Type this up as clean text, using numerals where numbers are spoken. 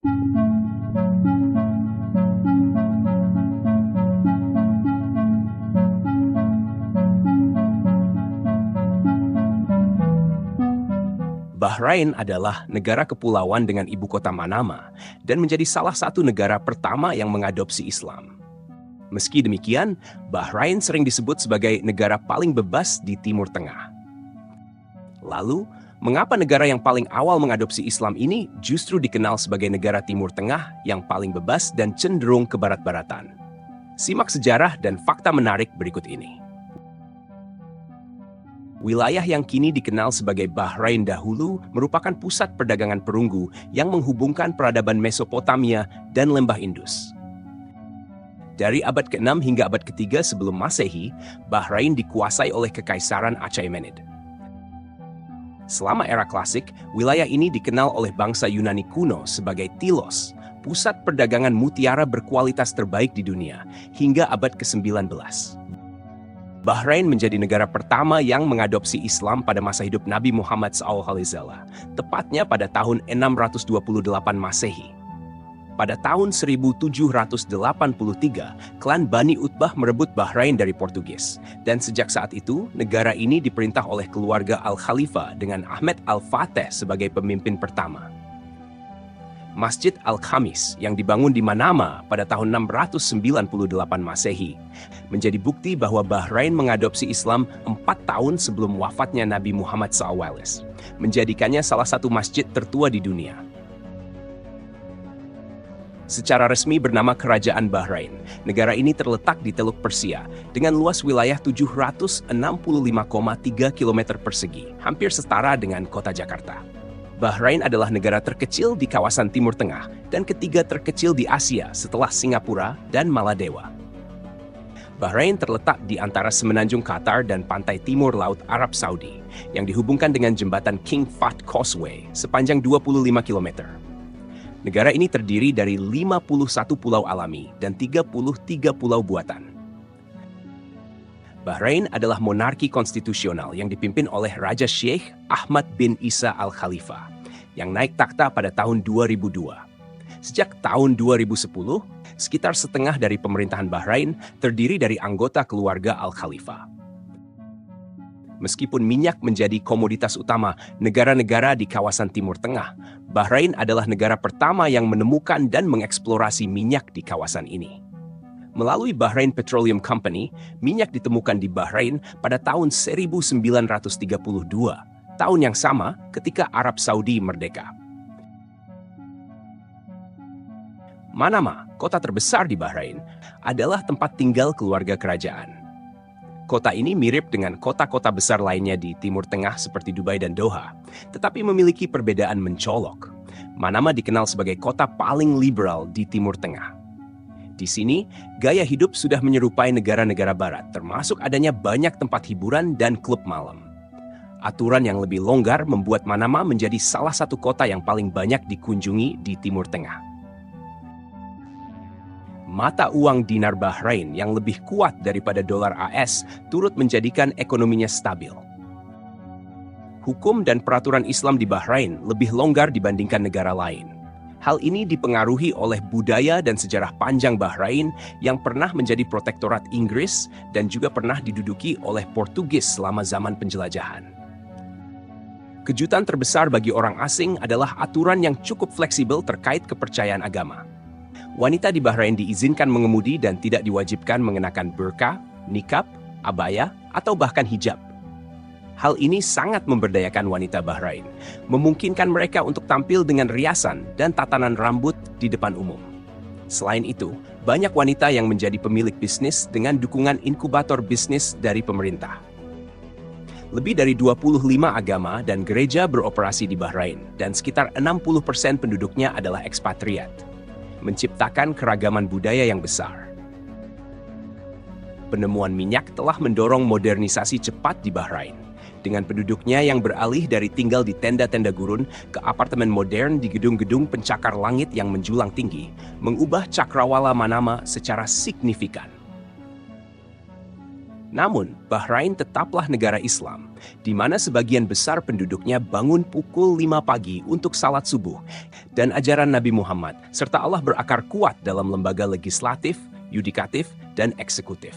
Bahrain adalah negara kepulauan dengan ibu kota Manama dan menjadi salah satu negara pertama yang mengadopsi Islam. Meski demikian, Bahrain sering disebut sebagai negara paling bebas di Timur Tengah. Lalu, mengapa negara yang paling awal mengadopsi Islam ini justru dikenal sebagai negara Timur Tengah yang paling bebas dan cenderung ke barat-baratan? Simak sejarah dan fakta menarik berikut ini. Wilayah yang kini dikenal sebagai Bahrain dahulu merupakan pusat perdagangan perunggu yang menghubungkan peradaban Mesopotamia dan lembah Indus. Dari abad ke-6 hingga abad ke-3 sebelum Masehi, Bahrain dikuasai oleh Kekaisaran Achaemenid. Selama era klasik, wilayah ini dikenal oleh bangsa Yunani kuno sebagai Tilos, pusat perdagangan mutiara berkualitas terbaik di dunia, hingga abad ke-19. Bahrain menjadi negara pertama yang mengadopsi Islam pada masa hidup Nabi Muhammad SAW, tepatnya pada tahun 628 Masehi. Pada tahun 1783, klan Bani Utbah merebut Bahrain dari Portugis, dan sejak saat itu, negara ini diperintah oleh keluarga Al-Khalifah dengan Ahmed Al-Fateh sebagai pemimpin pertama. Masjid Al-Khamis yang dibangun di Manama pada tahun 698 Masehi menjadi bukti bahwa Bahrain mengadopsi Islam 4 tahun sebelum wafatnya Nabi Muhammad SAW, menjadikannya salah satu masjid tertua di dunia. Secara resmi bernama Kerajaan Bahrain, negara ini terletak di Teluk Persia dengan luas wilayah 765,3 km persegi, hampir setara dengan kota Jakarta. Bahrain adalah negara terkecil di kawasan Timur Tengah dan ketiga terkecil di Asia setelah Singapura dan Maladewa. Bahrain terletak di antara semenanjung Qatar dan pantai timur Laut Arab Saudi yang dihubungkan dengan jembatan King Fahd Causeway sepanjang 25 km. Negara ini terdiri dari 51 pulau alami dan 33 pulau buatan. Bahrain adalah monarki konstitusional yang dipimpin oleh Raja Sheikh Ahmad bin Isa Al-Khalifah yang naik takhta pada tahun 2002. Sejak tahun 2010, sekitar setengah dari pemerintahan Bahrain terdiri dari anggota keluarga Al-Khalifah. Meskipun minyak menjadi komoditas utama negara-negara di kawasan Timur Tengah, Bahrain adalah negara pertama yang menemukan dan mengeksplorasi minyak di kawasan ini. Melalui Bahrain Petroleum Company, minyak ditemukan di Bahrain pada tahun 1932, tahun yang sama ketika Arab Saudi merdeka. Manama, kota terbesar di Bahrain, adalah tempat tinggal keluarga kerajaan. Kota ini mirip dengan kota-kota besar lainnya di Timur Tengah seperti Dubai dan Doha, tetapi memiliki perbedaan mencolok. Manama dikenal sebagai kota paling liberal di Timur Tengah. Di sini, gaya hidup sudah menyerupai negara-negara barat, termasuk adanya banyak tempat hiburan dan klub malam. Aturan yang lebih longgar membuat Manama menjadi salah satu kota yang paling banyak dikunjungi di Timur Tengah. Mata uang dinar Bahrain yang lebih kuat daripada dolar AS turut menjadikan ekonominya stabil. Hukum dan peraturan Islam di Bahrain lebih longgar dibandingkan negara lain. Hal ini dipengaruhi oleh budaya dan sejarah panjang Bahrain yang pernah menjadi protektorat Inggris dan juga pernah diduduki oleh Portugis selama zaman penjelajahan. Kejutan terbesar bagi orang asing adalah aturan yang cukup fleksibel terkait kepercayaan agama. Wanita di Bahrain diizinkan mengemudi dan tidak diwajibkan mengenakan burqa, niqab, abaya, atau bahkan hijab. Hal ini sangat memberdayakan wanita Bahrain, memungkinkan mereka untuk tampil dengan riasan dan tatanan rambut di depan umum. Selain itu, banyak wanita yang menjadi pemilik bisnis dengan dukungan inkubator bisnis dari pemerintah. Lebih dari 25 agama dan gereja beroperasi di Bahrain, dan sekitar 60% penduduknya adalah ekspatriat, menciptakan keragaman budaya yang besar. Penemuan minyak telah mendorong modernisasi cepat di Bahrain, dengan penduduknya yang beralih dari tinggal di tenda-tenda gurun ke apartemen modern di gedung-gedung pencakar langit yang menjulang tinggi, mengubah cakrawala Manama secara signifikan. Namun, Bahrain tetaplah negara Islam, di mana sebagian besar penduduknya bangun pukul 5 pagi untuk salat subuh, dan ajaran Nabi Muhammad, serta Allah berakar kuat dalam lembaga legislatif, yudikatif, dan eksekutif.